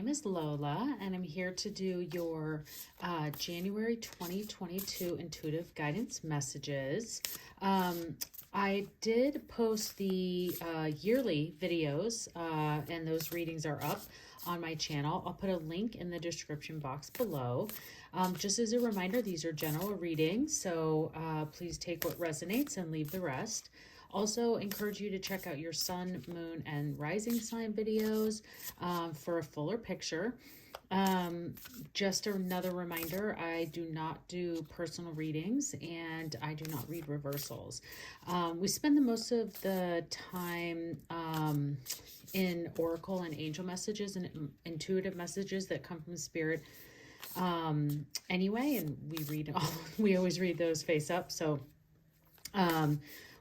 name is Lola, and I'm here to do your January 2022 intuitive guidance messages. I did post the yearly videos, and those readings are up on my channel. I'll put a link in the description box below. Just as a reminder, these are general readings, so please take what resonates and leave the rest. Also encourage you to check out your sun, moon, and rising sign videos for a fuller picture. Just another reminder, I do not do personal readings and I do not read reversals. We spend the most of the time in oracle and angel messages and intuitive messages that come from spirit anyway, and we always read those face up, so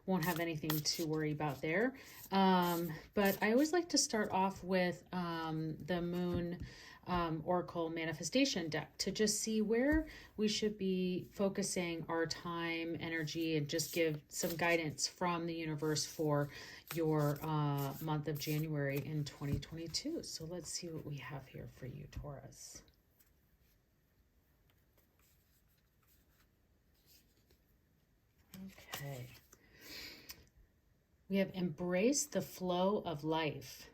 won't have anything to worry about there. But I always like to start off with the moon oracle manifestation deck to just see where we should be focusing our time, energy, and just give some guidance from the universe for your month of January in 2022. So let's see what we have here for you, Taurus. Okay. We have embraced the flow of life.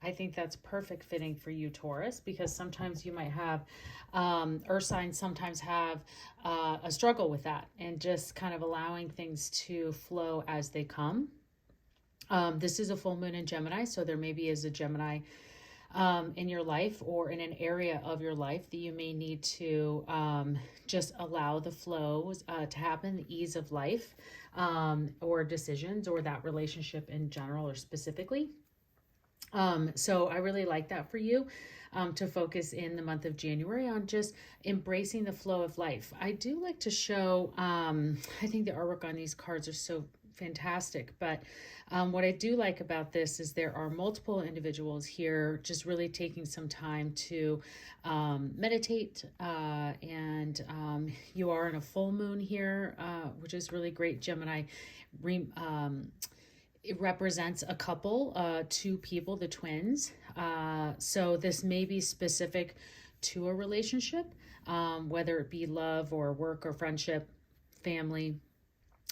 I think that's perfect fitting for you, Taurus, because sometimes you might have, earth signs sometimes have a struggle with that and just kind of allowing things to flow as they come. This is a full moon in Gemini, so there maybe is a Gemini in your life or in an area of your life that you may need to just allow the flows to happen, the ease of life or decisions or that relationship in general or specifically. So I really like that for you to focus in the month of January on just embracing the flow of life. I do like to show, I think the artwork on these cards are so fantastic, but what I do like about this is there are multiple individuals here just really taking some time to meditate, and you are in a full moon here, which is really great. Gemini it represents a couple, two people, the twins. So this may be specific to a relationship, whether it be love or work or friendship, family,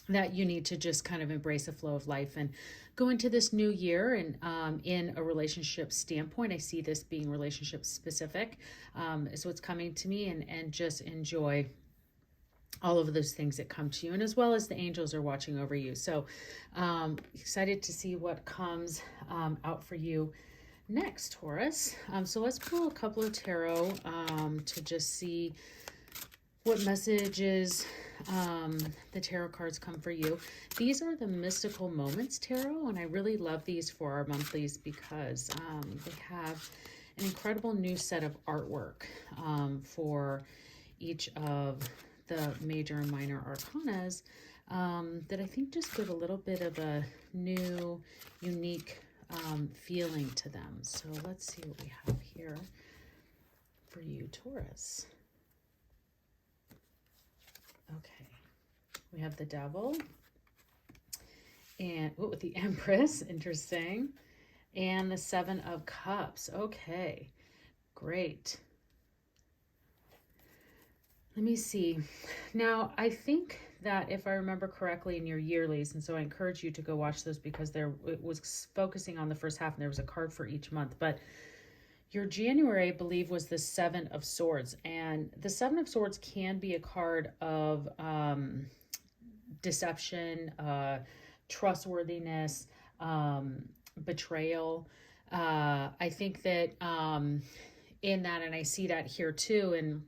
that you need to just kind of embrace the flow of life and go into this new year. And in a relationship standpoint, I see this being relationship specific, is what's coming to me, and just enjoy all of those things that come to you, and as well as the angels are watching over you. So excited to see what comes out for you next, Taurus. So let's pull a couple of tarot to just see what messages the tarot cards come for you. These are the mystical moments tarot, and I really love these for our monthlies because they have an incredible new set of artwork for each of the major and minor arcanas that I think just give a little bit of a new, unique feeling to them. So let's see what we have here for you, Taurus. Okay, we have the Devil and with the Empress, interesting, and the Seven of Cups. Okay, great. Let me see. Now, I think that if I remember correctly in your yearlies, and so I encourage you to go watch those because it was focusing on the first half and there was a card for each month, but your January, I believe, was the Seven of Swords, and the Seven of Swords can be a card of deception, trustworthiness, betrayal. I think that in that, and I see that here too, and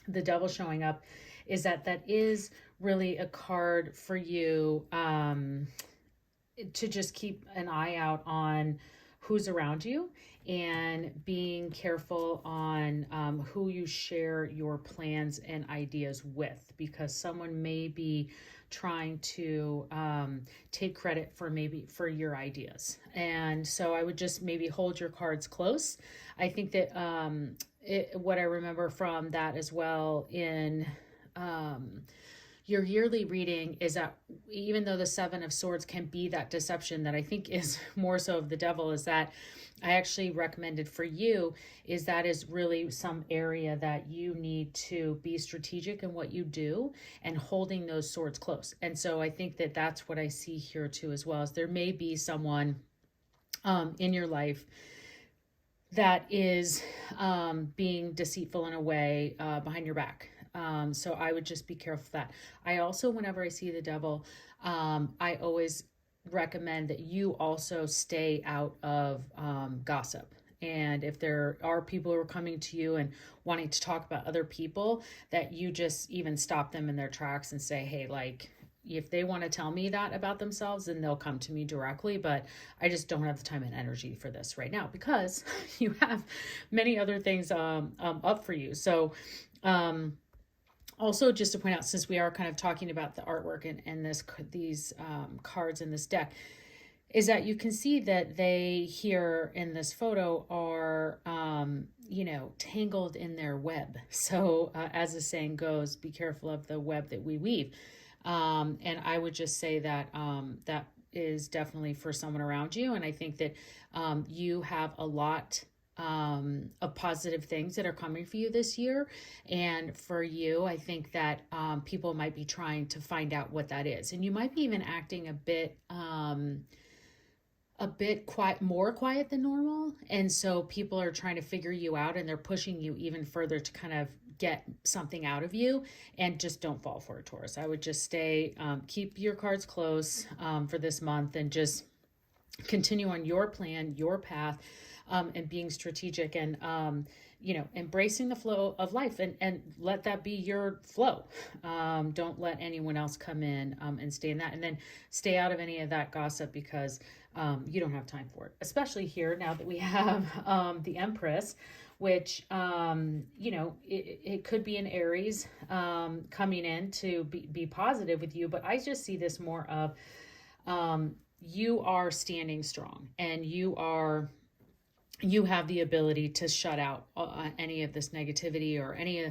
the Devil showing up, is that is really a card for you to just keep an eye out on who's around you and being careful on who you share your plans and ideas with, because someone may be trying to take credit for your ideas. And so I would just maybe hold your cards close. I think that what I remember from that as well in your yearly reading is that even though the Seven of Swords can be that deception that I think is more so of the devil, is that I actually recommended for you is that is really some area that you need to be strategic in what you do and holding those swords close. And so I think that that's what I see here too, as well as there may be someone in your life that is being deceitful in a way behind your back. So I would just be careful of that. I also, whenever I see the devil, I always recommend that you also stay out of gossip. And if there are people who are coming to you and wanting to talk about other people, that you just even stop them in their tracks and say, hey, like, if they want to tell me that about themselves, then they'll come to me directly. But I just don't have the time and energy for this right now because you have many other things up for you. So also, just to point out, since we are kind of talking about the artwork and these cards in this deck, is that you can see that they here in this photo are, tangled in their web. So as the saying goes, be careful of the web that we weave. And I would just say that that is definitely for someone around you. And I think that you have a lot of positive things that are coming for you this year. And for you, I think that people might be trying to find out what that is. And you might be even acting a bit quiet, more quiet than normal. And so people are trying to figure you out and they're pushing you even further to kind of get something out of you, and just don't fall for it, Taurus. I would just keep your cards close for this month and just continue on your plan, your path, and being strategic and, embracing the flow of life and let that be your flow. Don't let anyone else come in and stay in that, and then stay out of any of that gossip because you don't have time for it, especially here now that we have the Empress, which, it could be an Aries coming in to be positive with you. But I just see this more of you are standing strong and you have the ability to shut out any of this negativity or any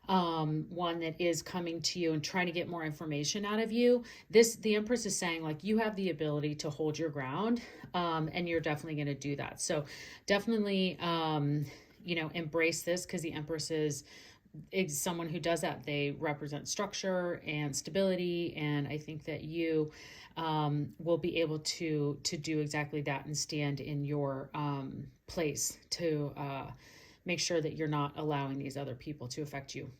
one that is coming to you and trying to get more information out of you. The Empress is saying, like, you have the ability to hold your ground, and you're definitely going to do that. So definitely, embrace this, because the Empress is someone who does that. They represent structure and stability, and I think that you will be able to do exactly that and stand in your place to make sure that you're not allowing these other people to affect you,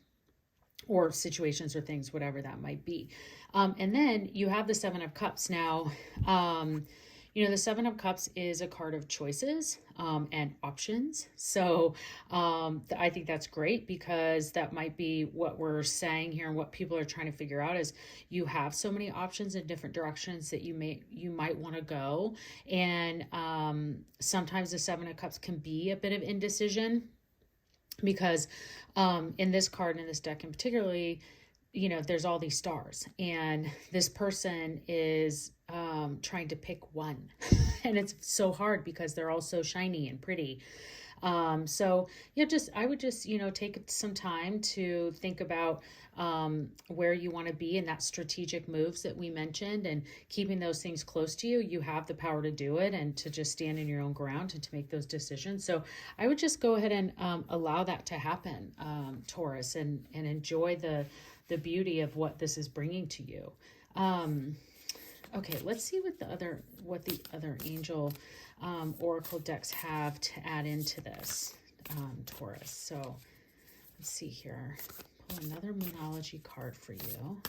or situations or things, whatever that might be. And then you have the Seven of Cups. Now, the Seven of Cups is a card of choices and options. So I think that's great, because that might be what we're saying here, and what people are trying to figure out is you have so many options in different directions that you might want to go. And sometimes the Seven of Cups can be a bit of indecision, because in this card, in this deck in particularly, there's all these stars, and this person is trying to pick one. And it's so hard because they're all so shiny and pretty. So yeah, I would just, take some time to think about where you want to be in that strategic moves that we mentioned, and keeping those things close to you. You have the power to do it and to just stand in your own ground and to make those decisions. So I would just go ahead and allow that to happen, Taurus, and enjoy the beauty of what this is bringing to you. Okay, let's see what the other angel oracle decks have to add into this, Taurus. So let's see here. Pull another Moonology card for you.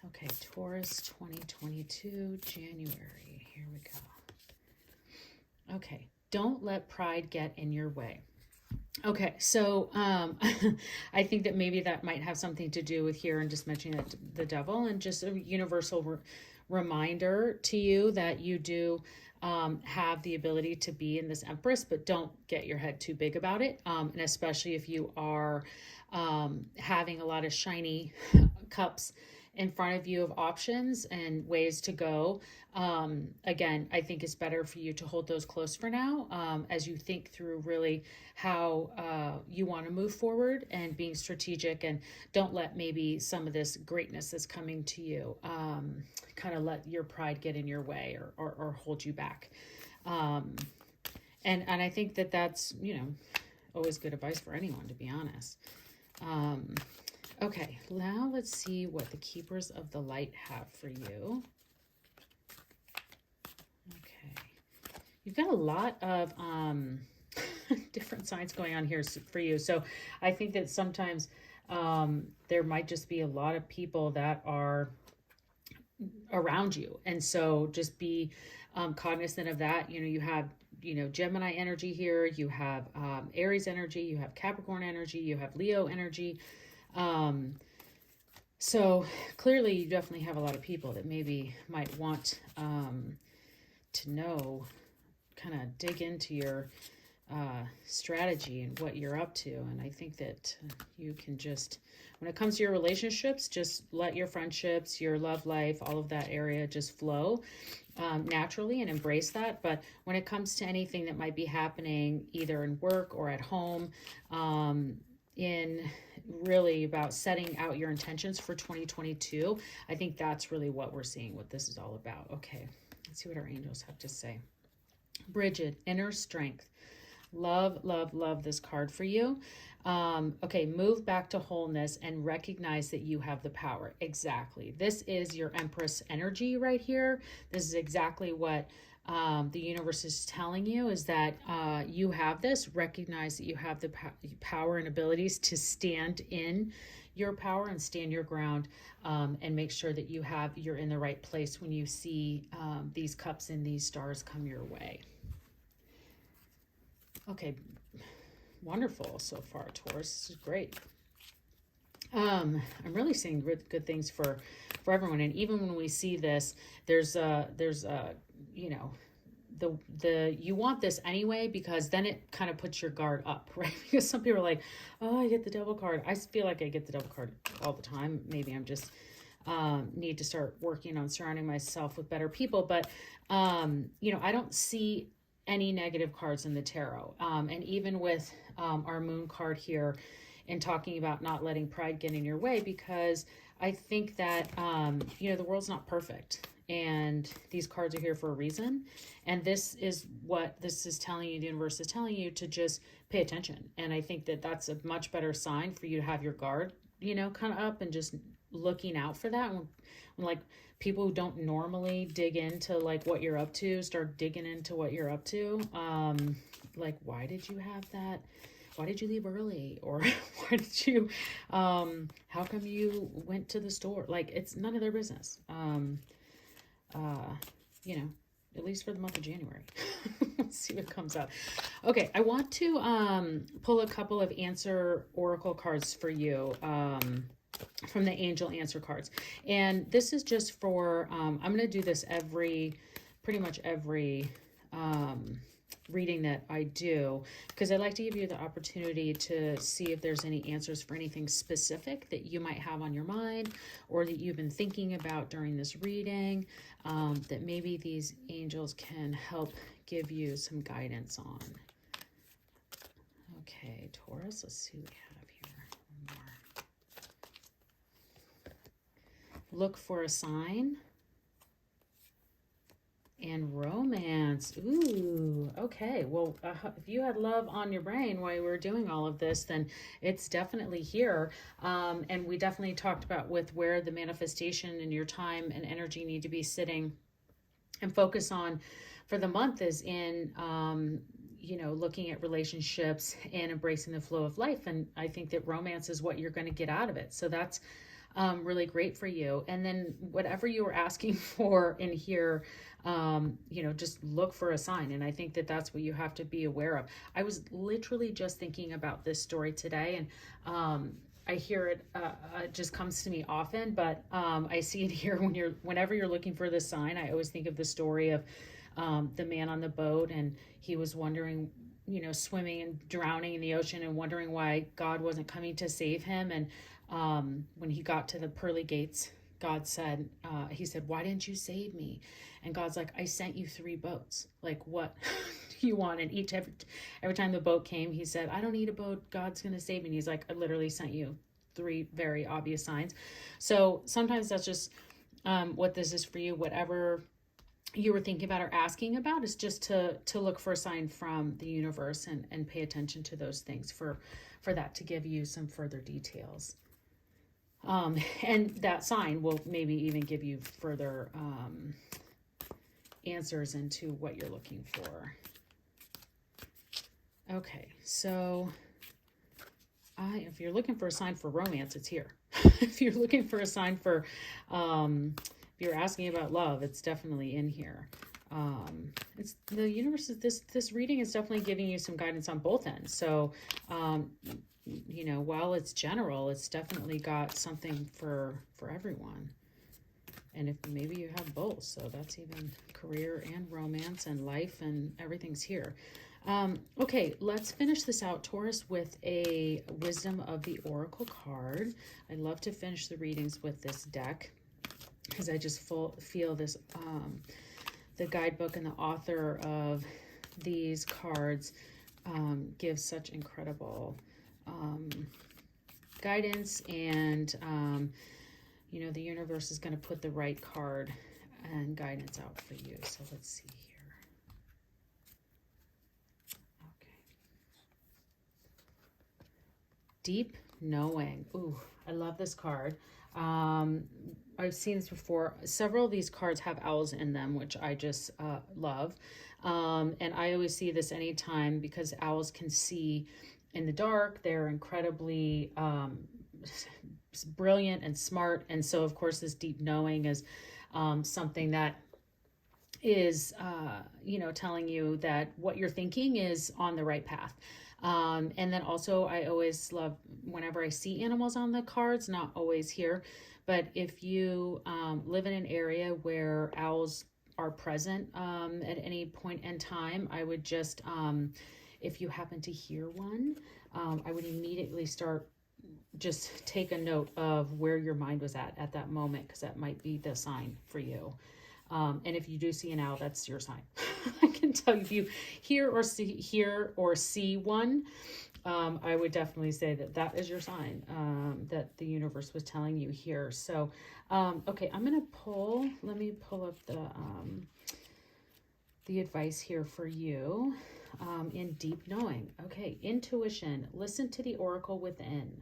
Okay, Taurus 2022, January. Here we go. Okay, don't let pride get in your way. Okay, so I think that maybe that might have something to do with here, and just mentioning that the devil, and just a universal reminder to you that you do have the ability to be in this Empress, but don't get your head too big about it. And especially if you are having a lot of shiny cups in front of you of options and ways to go. Again, I think it's better for you to hold those close for now, as you think through really how you want to move forward and being strategic, and don't let maybe some of this greatness that's coming to you kind of let your pride get in your way or hold you back. And I think that that's, always good advice for anyone, to be honest. Okay, now let's see what the Keepers of the Light have for you. Okay, you've got a lot of different signs going on here for you. So I think that sometimes there might just be a lot of people that are around you. And so just be cognizant of that. You have Gemini energy here, you have Aries energy, you have Capricorn energy, you have Leo energy. So clearly you definitely have a lot of people that maybe might want to know, kind of dig into your strategy and what you're up to. And I think that you can just, when it comes to your relationships, just let your friendships, your love life, all of that area just flow naturally, and embrace that. But when it comes to anything that might be happening either in work or at home, in really about setting out your intentions for 2022, I think that's really what we're seeing, what this is all about. Okay, let's see what our angels have to say. Bridget, inner strength. Love, love, love this card for you. Okay, move back to wholeness and recognize that you have the power. Exactly. This is your Empress energy right here. This is exactly what the universe is telling you, is that you have this. Recognize that you have the power and abilities to stand in your power and stand your ground, and make sure that you're in the right place when you see these cups and these stars come your way. Okay, wonderful so far, Taurus. This is great. I'm really seeing good things for everyone. And even when we see this, there's you want this anyway, because then it kind of puts your guard up, right? Because some people are like, oh, I get the Devil card. I feel like I get the Devil card all the time. Maybe I'm just need to start working on surrounding myself with better people. But I don't see any negative cards in the tarot. And even with our Moon card here, and talking about not letting pride get in your way, because I think that, the world's not perfect, and these cards are here for a reason. And this is what this is telling you, the universe is telling you to just pay attention. And I think that that's a much better sign for you to have your guard, kind of up, and just looking out for that. When like people who don't normally dig into like what you're up to, start digging into what you're up to. Like, why did you have that? Why did you leave early? Or why did you, how come you went to the store? Like, it's none of their business. At least for the month of January. Let's see what comes up. Okay, I want to pull a couple of answer oracle cards for you from the angel answer cards. And this is just for, I'm going to do this pretty much every reading that I do, because I'd like to give you the opportunity to see if there's any answers for anything specific that you might have on your mind, or that you've been thinking about during this reading, that maybe these angels can help give you some guidance on. Okay, Taurus, let's see what we have here. One more. Look for a sign. And romance. Ooh, okay. Well, if you had love on your brain while you were doing all of this, then it's definitely here. And we definitely talked about with where the manifestation and your time and energy need to be sitting and focus on for the month is in, looking at relationships and embracing the flow of life. And I think that romance is what you're going to get out of it. So that's really great for you. And then whatever you were asking for in here, just look for a sign. And I think that that's what you have to be aware of. I was literally just thinking about this story today, and I hear it, it just comes to me often, but I see it here whenever you're looking for this sign. I always think of the story of the man on the boat, and he was wondering, swimming and drowning in the ocean and wondering why God wasn't coming to save him. And when he got to the pearly gates, God said, he said, why didn't you save me? And God's like, I sent you 3 boats. Like, what do you want? And every time the boat came, he said, I don't need a boat. God's going to save me. And he's like, I literally sent you 3 very obvious signs. So sometimes that's just what this is for you. Whatever you were thinking about or asking about is just to look for a sign from the universe and pay attention to those things for that to give you some further details. And that sign will maybe even give you further answers into what you're looking for. Okay, so if you're looking for a sign for romance, it's here. If you're looking for a sign for, if you're asking about love, it's definitely in here. It's the universe is this reading is definitely giving you some guidance on both ends. So, you know, while it's general, it's definitely got something for everyone. And if maybe you have both, so that's even career and romance and life and everything's here. Okay, let's finish this out, Taurus, with a Wisdom of the Oracle card. I love to finish the readings with this deck because I just feel this, the guidebook and the author of these cards gives such incredible guidance, and you know, the universe is going to put the right card and guidance out for you. So let's see here. Okay. Deep knowing. Ooh, I love this card. I've seen this before. Several of these cards have owls in them, which I just love. And I always see this anytime because owls can see in the dark. They're incredibly brilliant and smart. And so, of course, this deep knowing is something that is, you know, telling you that what you're thinking is on the right path. And then also, I always love whenever I see animals on the cards, not always here, but if you live in an area where owls are present at any point in time, I would just, if you happen to hear one, I would immediately just take a note of where your mind was at that moment, because that might be the sign for you. And if you do see an owl, that's your sign. I can tell you, if you hear or see one, I would definitely say that is your sign, that the universe was telling you here. So, okay, let me pull up the advice here for you, in deep knowing. Okay, intuition. Listen to the oracle within.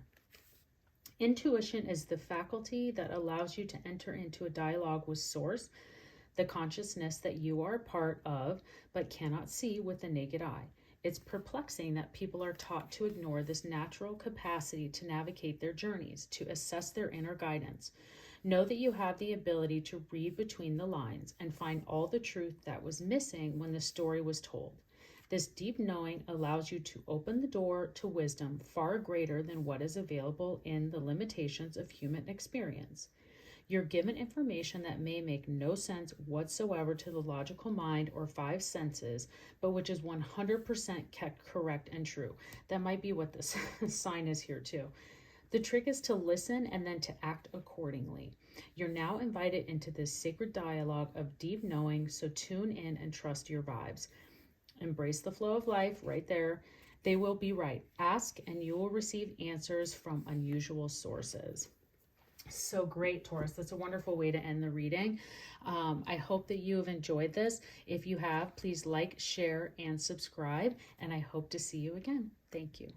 Intuition is the faculty that allows you to enter into a dialogue with source, the consciousness that you are a part of but cannot see with the naked eye. It's perplexing that people are taught to ignore this natural capacity to navigate their journeys, to assess their inner guidance. Know that you have the ability to read between the lines and find all the truth that was missing when the story was told. This deep knowing allows you to open the door to wisdom far greater than what is available in the limitations of human experience. You're given information that may make no sense whatsoever to the logical mind or 5 senses, but which is 100% kept correct and true. That might be what this sign is here too. The trick is to listen and then to act accordingly. You're now invited into this sacred dialogue of deep knowing, so tune in and trust your vibes. Embrace the flow of life right there. They will be right. Ask and you will receive answers from unusual sources. So great, Taurus. That's a wonderful way to end the reading. I hope that you have enjoyed this. If you have, please like, share, and subscribe. And I hope to see you again. Thank you.